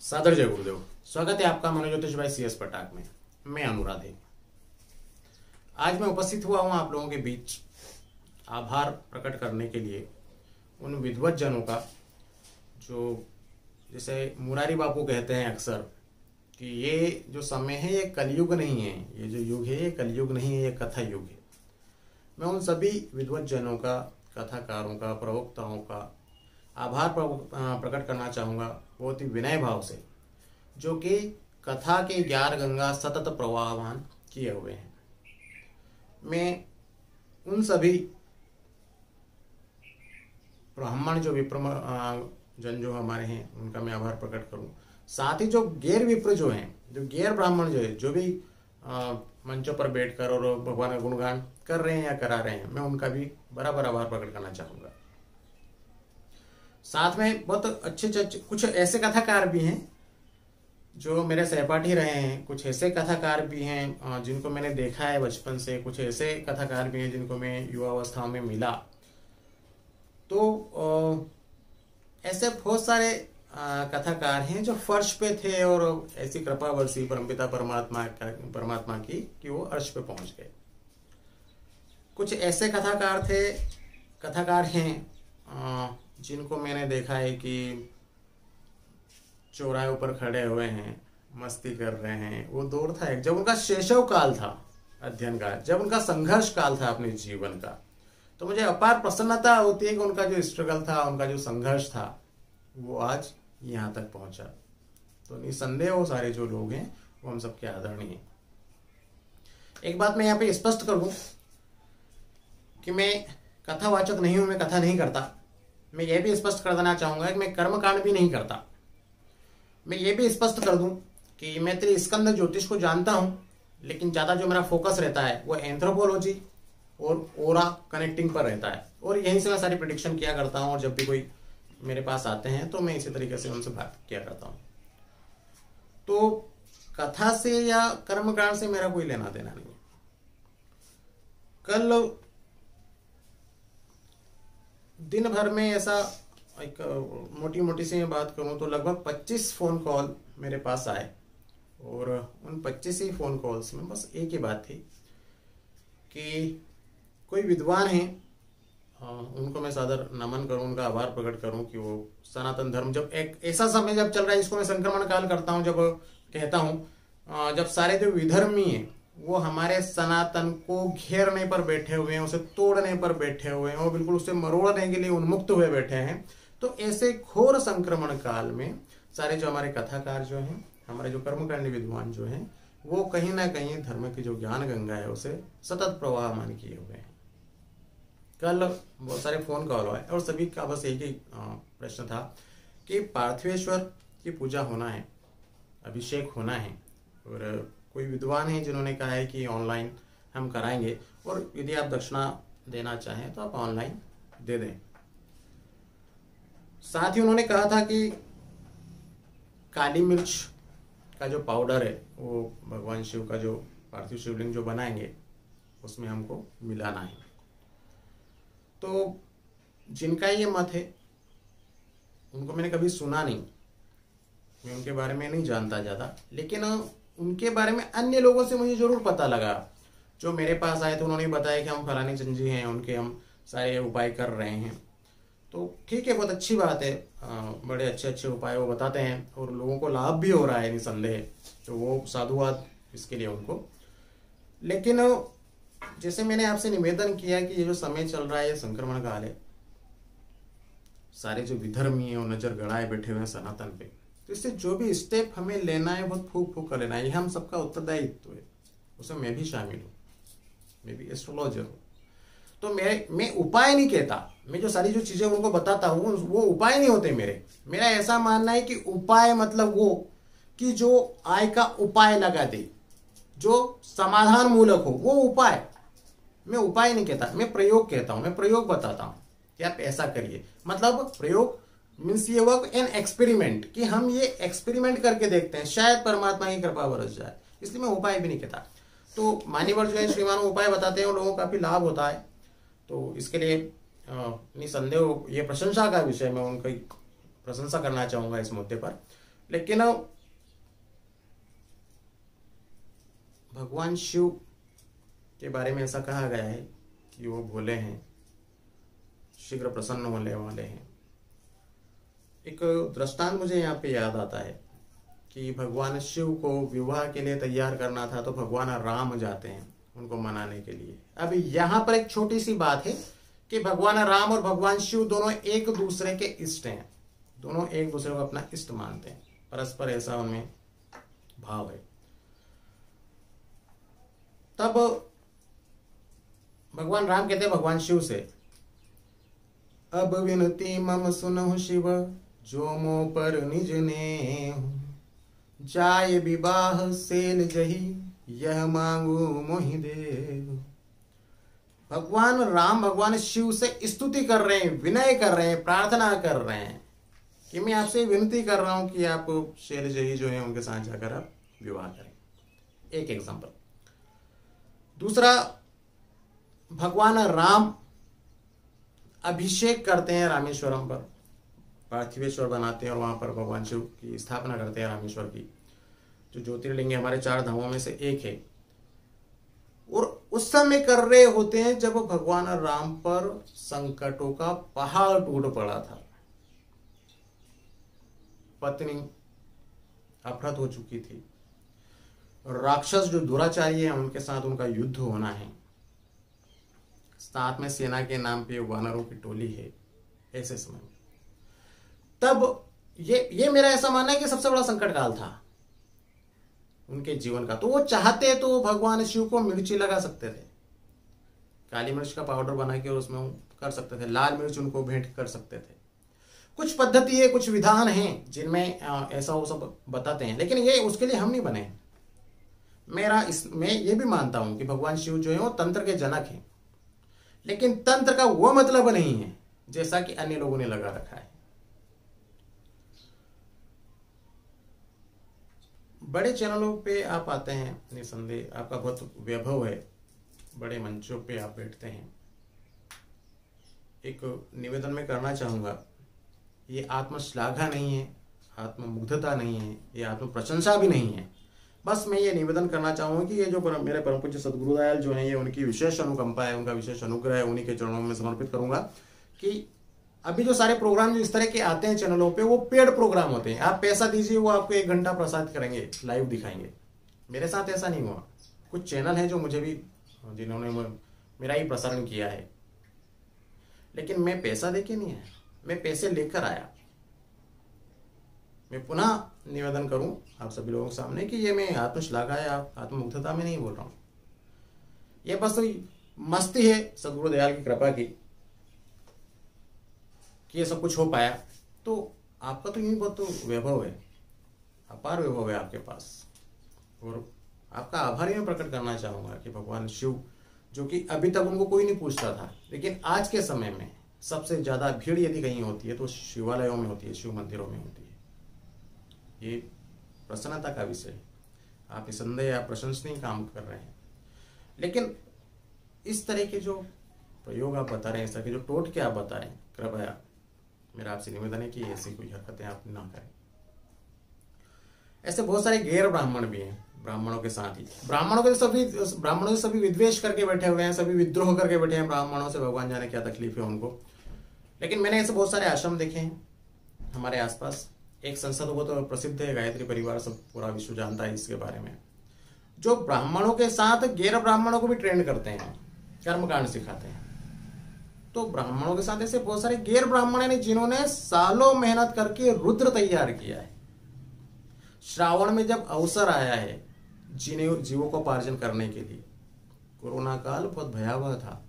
सादर जय गुरुदेव। स्वागत है आपका मनोज्योतिष भाई CS पटाक में। मैं अनुराधे। आज मैं उपस्थित हुआ हूं आप लोगों के बीच आभार प्रकट करने के लिए उन विद्वत जनों का जो जैसे मुरारी बापू कहते हैं अक्सर कि ये जो समय है ये कलयुग नहीं है, ये जो युग है ये कलयुग नहीं है, ये कथा युग है। मैं उन सभी विद्वत जनों का, कथाकारों का, प्रवक्ताओं का आभार प्रकट करना चाहूँगा बहुत ही विनय भाव से, जो कि कथा के ज्ञान गंगा सतत प्रवाहमान किए हुए हैं। मैं उन सभी ब्राह्मण जो विप्र जन जो हमारे हैं उनका मैं आभार प्रकट करूं। साथ ही जो गैर विप्र जो हैं, जो गैर ब्राह्मण जो है, जो भी मंचों पर बैठकर और भगवान का गुणगान कर रहे हैं या करा रहे हैं, मैं उनका भी बराबर आभार प्रकट करना चाहूँगा। साथ में बहुत अच्छे कुछ ऐसे कथाकार भी हैं जो मेरे सहपाठी रहे हैं, कुछ ऐसे कथाकार भी हैं जिनको मैंने देखा है बचपन से, कुछ ऐसे कथाकार भी हैं जिनको मैं युवावस्था में मिला। तो ऐसे बहुत सारे कथाकार हैं जो फर्श पे थे और ऐसी कृपा बरसी परमपिता परमात्मा की कि वो अर्श पे पहुंच गए। कुछ ऐसे कथाकार हैं जिनको मैंने देखा है कि चौराहे ऊपर खड़े हुए हैं, मस्ती कर रहे हैं। वो दौर था एक, जब उनका शैशव काल था अध्ययन का, जब उनका संघर्ष काल था अपने जीवन का, तो मुझे अपार प्रसन्नता होती है कि उनका जो स्ट्रगल था, उनका जो संघर्ष था, वो आज यहाँ तक पहुंचा। तो निसंदेह वो सारे जो लोग हैं वो हम सबके आदरणीय हैं। एक बात मैं यहाँ पे स्पष्ट कर दूं कि मैं कथावाचक नहीं हूं, मैं कथा नहीं करता। मैं ये भी स्पष्ट कर देना चाहूंगा कि मैं कर्मकांड भी नहीं करता। मैं ये भी स्पष्ट कर दूं कि मैं तेरी स्कंद ज्योतिष को जानता हूं, लेकिन ज्यादा जो मेरा फोकस रहता है वो एंथ्रोपोलॉजी और ओरा कनेक्टिंग पर रहता है, और यहीं से मैं सारी प्रेडिक्शन किया करता हूं। और जब भी कोई मेरे पास आते हैं तो मैं इसी तरीके से उनसे बात किया करता हूं। तो कथा से या कर्मकांड से मेरा कोई लेना देना नहीं है। कल दिन भर में ऐसा एक मोटी मोटी सी मैं बात करूं तो लगभग 25 फोन कॉल मेरे पास आए, और उन 25 ही फोन कॉल्स में बस एक ही बात थी कि कोई विद्वान हैं, उनको मैं सादर नमन करूं, उनका आभार प्रकट करूं कि वो सनातन धर्म, जब एक ऐसा समय जब चल रहा है, इसको मैं संक्रमण काल करता हूं, जब कहता हूं जब सारे जो विधर्मी हैं वो हमारे सनातन को घेरने पर बैठे हुए हैं, उसे तोड़ने पर बैठे हुए हैं, और बिल्कुल उसे मरोड़ने के लिए उन्मुक्त हुए बैठे हैं। तो ऐसे घोर संक्रमण काल में सारे जो हमारे कथाकार जो हैं, हमारे जो कर्मकांडी विद्वान जो हैं, वो कहीं ना कहीं धर्म की जो ज्ञान गंगा है उसे सतत प्रवाहमान किए हुए हैं। कल बहुत सारे फोन कॉल हुए और सभी का बस एक ही प्रश्न था कि पार्थिवेश्वर की पूजा होना है, अभिषेक होना है, और कोई विद्वान है जिन्होंने कहा है कि ऑनलाइन हम कराएंगे, और यदि आप दक्षिणा देना चाहें तो आप ऑनलाइन दे दें। साथ ही उन्होंने कहा था कि काली मिर्च का जो पाउडर है वो भगवान शिव का जो पार्थिव शिवलिंग जो बनाएंगे उसमें हमको मिलाना है। तो जिनका ये मत है उनको मैंने कभी सुना नहीं, मैं उनके बारे में नहीं जानता ज़्यादा, लेकिन उनके बारे में अन्य लोगों से मुझे जरूर पता लगा। जो मेरे पास आए थे उन्होंने बताया कि हम फलानी चंजी हैं, उनके हम सारे उपाय कर रहे हैं। तो ठीक है, बहुत अच्छी बात है, बड़े अच्छे अच्छे उपाय वो बताते हैं और लोगों को लाभ भी हो रहा है निसंदेह, तो वो साधुवाद इसके लिए उनको। लेकिन जैसे मैंने आपसे निवेदन किया कि ये जो समय चल रहा है ये संक्रमण काल है, सारे जो विधर्मी है वो नजर गड़ाए बैठे हुए हैं सनातन पे, तो इससे जो भी स्टेप हमें लेना है बहुत फूक फूक कर लेना है। ये हम सबका उत्तरदायित्व है, उसमें मैं भी शामिल हूँ, मैं भी एस्ट्रोलॉजर हूँ। तो मैं उपाय नहीं कहता, मैं जो सारी जो चीजें उनको बताता हूँ वो उपाय नहीं होते मेरे। मेरा ऐसा मानना है कि उपाय मतलब वो कि जो आय का उपाय लगा दे, जो समाधान मूलक हो, वो उपाय। मैं उपाय नहीं कहता, मैं प्रयोग कहता हूं, मैं प्रयोग बताता हूं कि आप ऐसा करिए। मतलब प्रयोग मीन्स ये वर्क एन एक्सपेरिमेंट, कि हम ये एक्सपेरिमेंट करके देखते हैं, शायद परमात्मा की कृपा बरस जाए, इसलिए मैं उपाय भी नहीं कहता। तो मान्यवर जो है श्रीमान उपाय बताते हैं और लोगों को काफी लाभ होता है। तो इसके लिए निसंदेह ये प्रशंसा का विषय, मैं उनकी प्रशंसा करना चाहूंगा इस मुद्दे पर। लेकिन भगवान शिव के बारे में ऐसा कहा गया है कि वो भोले हैं, शीघ्र प्रसन्न होने वाले हैं। एक दृष्टांत मुझे यहाँ पे याद आता है कि भगवान शिव को विवाह के लिए तैयार करना था तो भगवान राम जाते हैं उनको मनाने के लिए। अब यहाँ पर एक छोटी सी बात है कि भगवान राम और भगवान शिव दोनों एक दूसरे के इष्ट हैं, दोनों एक दूसरे को अपना इष्ट मानते हैं, परस्पर ऐसा उनमें भाव है। तब भगवान राम कहते हैं भगवान शिव से, अब विनती मम सुनहु शिव, जो मो पर निज ने जाय विवाह सेन जही, यह मांगू मोहि देव। भगवान राम भगवान शिव से स्तुति कर रहे हैं, विनय कर रहे हैं, प्रार्थना कर रहे हैं कि मैं आपसे विनती कर रहा हूं कि आप शैलजयी जो है उनके साथ जाकर आप विवाह करें। एक एग्जांपल। दूसरा, भगवान राम अभिषेक करते हैं रामेश्वरम पर, पार्थिवेश्वर बनाते हैं और वहां पर भगवान शिव की स्थापना करते हैं रामेश्वर की, जो ज्योतिर्लिंग हमारे 4 धामों में से एक है। और उस समय कर रहे होते हैं जब भगवान राम पर संकटों का पहाड़ टूट पड़ा था। पत्नी अपहृत हो चुकी थी, राक्षस जो दुराचारी है उनके साथ उनका युद्ध होना है, साथ में सेना के नाम पे वानरों की टोली है। ऐसे समय तब ये मेरा ऐसा मानना है कि सबसे बड़ा संकट काल था उनके जीवन का। तो वो चाहते तो भगवान शिव को मिर्ची लगा सकते थे, काली मिर्च का पाउडर बना के और उसमें कर सकते थे, लाल मिर्च उनको भेंट कर सकते थे। कुछ पद्धति है, कुछ विधान हैं जिनमें ऐसा वो सब बताते हैं, लेकिन ये उसके लिए हम नहीं बने। मैं ये भी मानता हूं कि भगवान शिव जो है वो तंत्र के जनक हैं, लेकिन तंत्र का वो मतलब नहीं है जैसा कि अन्य लोगों ने लगा रखा है। बड़े चैनलों पे आप आते हैं, निसंदेह आपका बहुत वैभव है, बड़े मंचों पे आप बैठते हैं। एक निवेदन में करना चाहूंगा, ये आत्मश्लाघा नहीं है, आत्ममुग्धता नहीं है, ये आत्म प्रशंसा भी नहीं है। बस मैं ये निवेदन करना चाहूंगा कि ये जो मेरे परम पूज्य सद्गुरु दयाल जो है, ये उनकी विशेष अनुकंपा है, उनका विशेष अनुग्रह है, उन्हीं के चरणों में समर्पित करूंगा कि अभी जो सारे प्रोग्राम जो इस तरह के आते हैं चैनलों पे, वो पेड प्रोग्राम होते हैं। आप पैसा दीजिए, वो आपको 1 घंटा प्रसारित करेंगे, लाइव दिखाएंगे। मेरे साथ ऐसा नहीं हुआ। कुछ चैनल है जो मुझे भी, जिन्होंने मेरा ही प्रसारण किया है, लेकिन मैं पैसा देके नहीं आया, मैं पैसे लेकर आया। मैं पुनः निवेदन करूं आप सभी लोगों के सामने कि ये मैं आत्मश्लाघा या आत्ममुग्धता में नहीं बोल रहा हूं। ये बस मस्ती है सद्गुरु दयाल की कृपा की कि ये सब कुछ हो पाया। तो आपका तो यूं बहुत तो वैभव है, अपार वैभव है आपके पास, और आपका आभार मैं प्रकट करना चाहूंगा कि भगवान शिव, जो कि अभी तक उनको कोई नहीं पूछता था, लेकिन आज के समय में सबसे ज्यादा भीड़ यदि कहीं होती है तो शिवालयों में होती है, शिव मंदिरों में होती है। ये प्रसन्नता का विषय है। आप निसंदेह या प्रशंसनीय काम कर रहे हैं, लेकिन इस तरह के जो प्रयोग आप बता रहे हैं, इस तरह के जो टोटके आप बता रहे हैं, कृपया मेरा आपसे निवेदन है कि ऐसी कोई हरकतें आप ना करें। ऐसे बहुत सारे गैर ब्राह्मण भी हैं, ब्राह्मणों के साथ ही ब्राह्मणों से सभी विद्वेष करके बैठे हुए हैं, सभी विद्रोह करके बैठे हैं ब्राह्मणों से। भगवान जाने क्या तकलीफ है उनको। लेकिन मैंने ऐसे बहुत सारे आश्रम देखे हैं हमारे आसपास। एक संस्था तो बहुत प्रसिद्ध है, गायत्री परिवार, सब पूरा विश्व जानता है इसके बारे में, जो ब्राह्मणों के साथ गैर ब्राह्मणों को भी ट्रेंड करते हैं, कर्मकांड सिखाते हैं। तो ब्राह्मणों के साथ ऐसे बहुत सारे गैर ब्राह्मण हैं जिन्होंने सालों मेहनत करके रुद्र तैयार किया है। श्रावण में जब अवसर आया है जीवों को पार्जन करने के लिए, कोरोना काल बहुत भयावह था,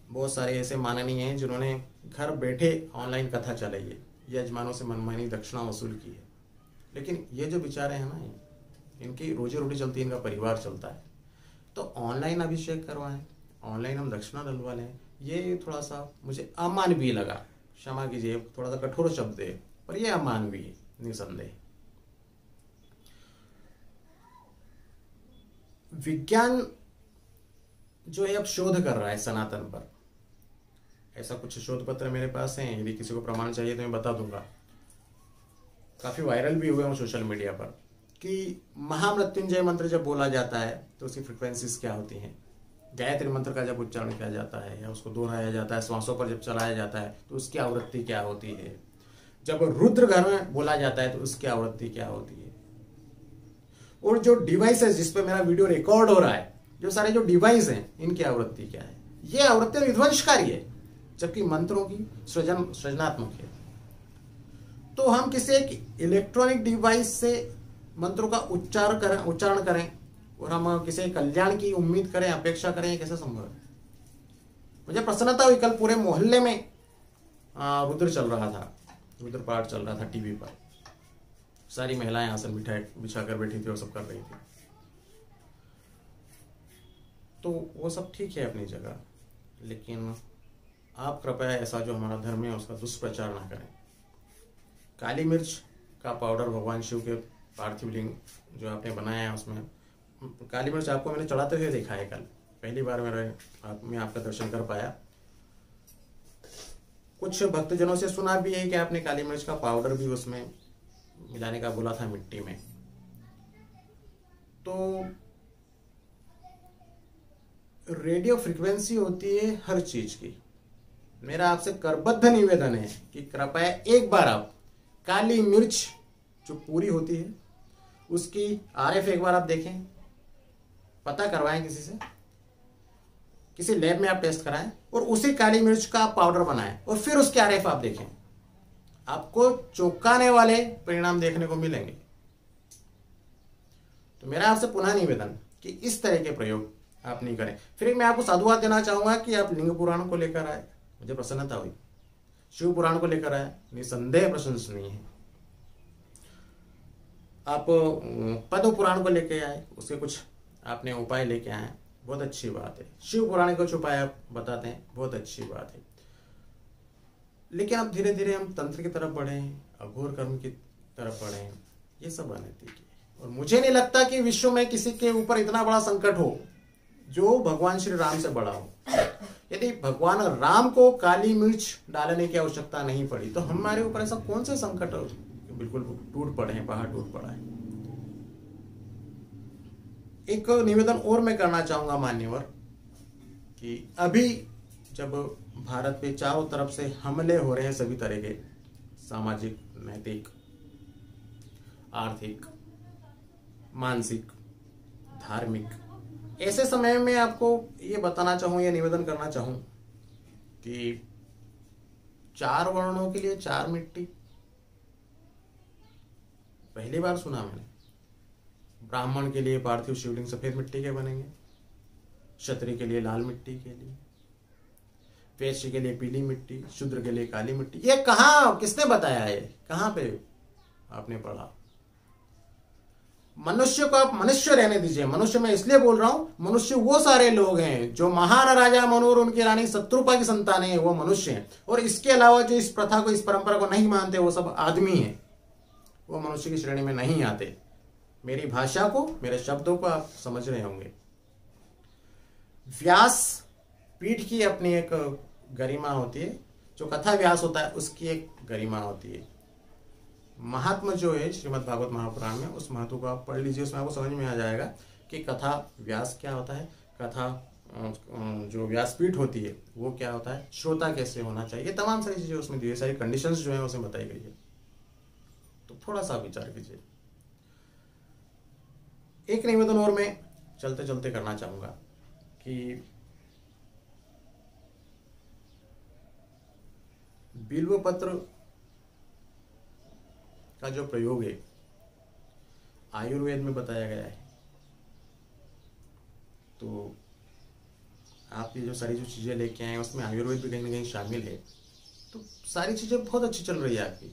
बहुत सारे ऐसे माननीय हैं जिन्होंने घर बैठे ऑनलाइन कथा चलाई है, यजमानों से मनमानी दक्षिणा वसूल की है। लेकिन ये जो बेचारे हैं ना, इनकी रोजी रोटी चलती है, इनका परिवार चलता है, तो ऑनलाइन अभिषेक करवाएं, ऑनलाइन हम दक्षिणा डलवा लें, ये थोड़ा सा मुझे अमानवीय लगा। क्षमा कीजिए, थोड़ा सा कठोर शब्द है, पर यह अमानवीय है निसंदेह। विज्ञान जो है अब शोध कर रहा है सनातन पर। ऐसा कुछ शोध पत्र मेरे पास हैं, यदि किसी को प्रमाण चाहिए तो मैं बता दूंगा। काफ़ी वायरल भी हुए हैं सोशल मीडिया पर कि महामृत्युंजय मंत्र जब बोला जाता है तो उसकी फ्रिक्वेंसीज क्या होती हैं, गायत्री मंत्र का जब उच्चारण किया जाता है या उसको दोहराया जाता है, श्वासों पर जब चलाया जाता है तो उसकी आवृत्ति क्या होती है, जब रुद्र घर में बोला जाता है तो उसकी आवृत्ति क्या होती है, और जो डिवाइस है जिस पे मेरा वीडियो रिकॉर्ड हो रहा है, जो सारे जो डिवाइस हैं इनकी आवृत्ति क्या है। ये आवृत्ति विध्वंसकारी है जबकि मंत्रों की सृजनात्मक है। तो हम किसी एक इलेक्ट्रॉनिक डिवाइस से मंत्रों का उच्चारण करें और हम किसी कल्याण की उम्मीद करें, अपेक्षा करें, ये कैसे संभव है। मुझे प्रसन्नता हुई, कल पूरे मोहल्ले में रुद्र चल रहा था, रुद्र पाठ चल रहा था टीवी पर, सारी महिलाएं आसन बिछा कर बैठी थी और सब कर रही थी। तो वो सब ठीक है अपनी जगह, लेकिन आप कृपया ऐसा जो हमारा धर्म है उसका दुष्प्रचार ना करें। काली मिर्च का पाउडर भगवान शिव के पार्थिव लिंग जो आपने बनाया है उसमें काली मिर्च आपको मैंने चढ़ाते हुए देखा है। कल पहली बार मैं आपका दर्शन कर पाया। कुछ भक्तजनों से सुना भी है कि आपने काली मिर्च का पाउडर भी उसमें मिलाने का बोला था मिट्टी में। तो रेडियो फ्रीक्वेंसी होती है हर चीज की। मेरा आपसे करबद्ध निवेदन है कि कृपया एक बार आप काली मिर्च जो पूरी होती है उसकी आरएफ एक बार आप देखें, पता करवाएं किसी से, किसी लैब में आप टेस्ट कराएं और उसी काली मिर्च का आप पाउडर बनाएं और फिर उसके आरएफ आप देखें। आपको चौंकाने वाले परिणाम देखने को मिलेंगे। तो मेरा आपसे पुनः निवेदन कि इस तरह के प्रयोग आप नहीं करें। फिर मैं आपको साधुवाद देना चाहूंगा कि आप लिंग पुराण को लेकर आए, मुझे प्रसन्नता हुई। शिव पुराण को लेकर आए, निसंदेह प्रशंसनीय है। आप पद्म पुराण को लेकर आए, उसके कुछ आपने उपाय लेके आए, बहुत अच्छी बात है। शिव पुराण को उपाय आप बताते हैं, बहुत अच्छी बात है। लेकिन अब धीरे धीरे हम तंत्र की तरफ बढ़े, अघोर कर्म की तरफ बढ़े, ये सब अनैतिक है। और मुझे नहीं लगता कि विश्व में किसी के ऊपर इतना बड़ा संकट हो जो भगवान श्री राम से बड़ा हो। यदि भगवान राम को काली मिर्च डालने की आवश्यकता नहीं पड़ी तो हमारे ऊपर ऐसा कौन सा संकट बिल्कुल टूट पड़े हैं, पहाड़ टूट पड़ा है। एक निवेदन और मैं करना चाहूंगा मान्यवर कि अभी जब भारत पे चारों तरफ से हमले हो रहे हैं सभी तरह के, सामाजिक, नैतिक, आर्थिक, मानसिक, धार्मिक, ऐसे समय में आपको ये बताना चाहूं या निवेदन करना चाहूं कि 4 वर्णों के लिए 4 मिट्टी, पहली बार सुना मैंने। ब्राह्मण के लिए पार्थिव शिवलिंग सफेद मिट्टी के बनेंगे, क्षत्रिय के लिए लाल मिट्टी के लिए, वैश्य के लिए पीली मिट्टी, शूद्र के लिए काली मिट्टी। ये कहाँ, किसने बताया है, कहाँ पे आपने पढ़ा? मनुष्य को आप मनुष्य रहने दीजिए। मनुष्य मैं इसलिए बोल रहा हूं, मनुष्य वो सारे लोग हैं जो महान राजा मनु और उनकी रानी शत्रुपा की संतान है, वो मनुष्य हैं। और इसके अलावा जो इस प्रथा को, इस परंपरा को नहीं मानते वो सब आदमी हैं, वो मनुष्य की श्रेणी में नहीं आते। मेरी भाषा को, मेरे शब्दों को आप समझ रहे होंगे। व्यास पीठ की अपनी एक गरिमा होती है, जो कथा व्यास होता है उसकी एक गरिमा होती है। महात्मा जो है श्रीमद् भागवत महापुराण में, उस महत्व को आप पढ़ लीजिए, उसमें आपको समझ में आ जाएगा कि कथा व्यास क्या होता है, कथा जो व्यासपीठ होती है वो क्या होता है, श्रोता कैसे होना चाहिए, तमाम सारी चीजें उसमें दी, सारी कंडीशंस जो है उसमें बताई गई है। तो थोड़ा सा विचार कीजिए। एक निवेदन और मैं चलते चलते करना चाहूंगा कि बिल्व पत्र का जो प्रयोग है आयुर्वेद में बताया गया है। तो आप ये जो सारी जो चीजें लेके आए हैं उसमें आयुर्वेद भी कहीं ना कहीं शामिल है। तो सारी चीजें बहुत अच्छी चल रही है आपकी,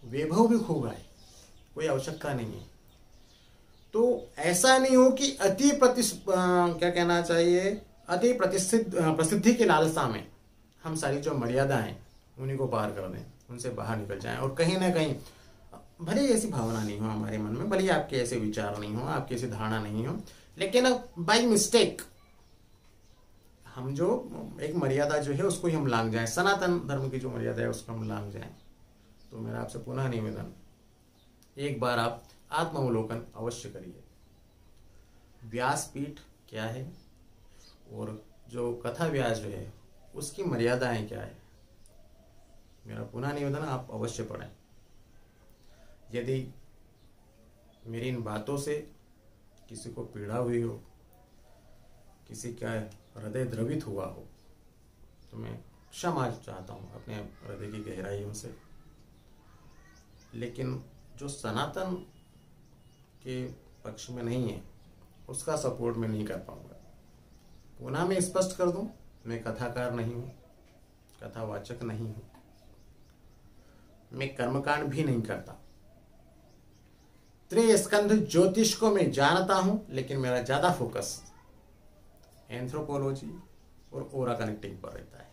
वैभव भी खूब है, कोई आवश्यकता नहीं है। तो ऐसा नहीं हो कि अति प्रसिद्धि की लालसा में हम सारी जो मर्यादा हैं उन्हीं को पार कर दें, उनसे बाहर निकल जाएं और कहीं ना कहीं, भले ऐसी भावना नहीं हो हमारे मन में, भले आपके ऐसे विचार नहीं हो, आपकी ऐसी धारणा नहीं हो, लेकिन बाय मिस्टेक हम जो एक मर्यादा जो है उसको ही हम लांघ जाएं, सनातन धर्म की जो मर्यादा है उसको हम लांघ जाएं, तो मेरा आपसे पुनः निवेदन, एक बार आप आत्मावलोकन अवश्य करिए। व्यासपीठ क्या है और जो कथा व्यास जो है उसकी मर्यादाएं क्या है, मेरा पुनः निवेदन आप अवश्य पढ़ें। यदि मेरी इन बातों से किसी को पीड़ा हुई हो, किसी का हृदय द्रवित हुआ हो, तो मैं क्षमा चाहता हूँ अपने हृदय की गहराइयों से। लेकिन जो सनातन के पक्ष में नहीं है उसका सपोर्ट मैं नहीं कर पाऊंगा। पुनः मैं स्पष्ट कर दूं, मैं कथाकार नहीं हूं, कथावाचक नहीं हूं, मैं कर्मकांड भी नहीं करता। त्रिस्कंध ज्योतिष को मैं जानता हूं, लेकिन मेरा ज्यादा फोकस एंथ्रोपोलॉजी और ओरा कनेक्टिंग पर रहता है।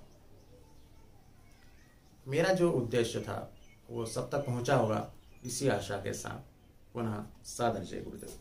मेरा जो उद्देश्य था वो सब तक पहुंचा होगा, इसी आशा के साथ पुनः सादर जय गुरुदेव।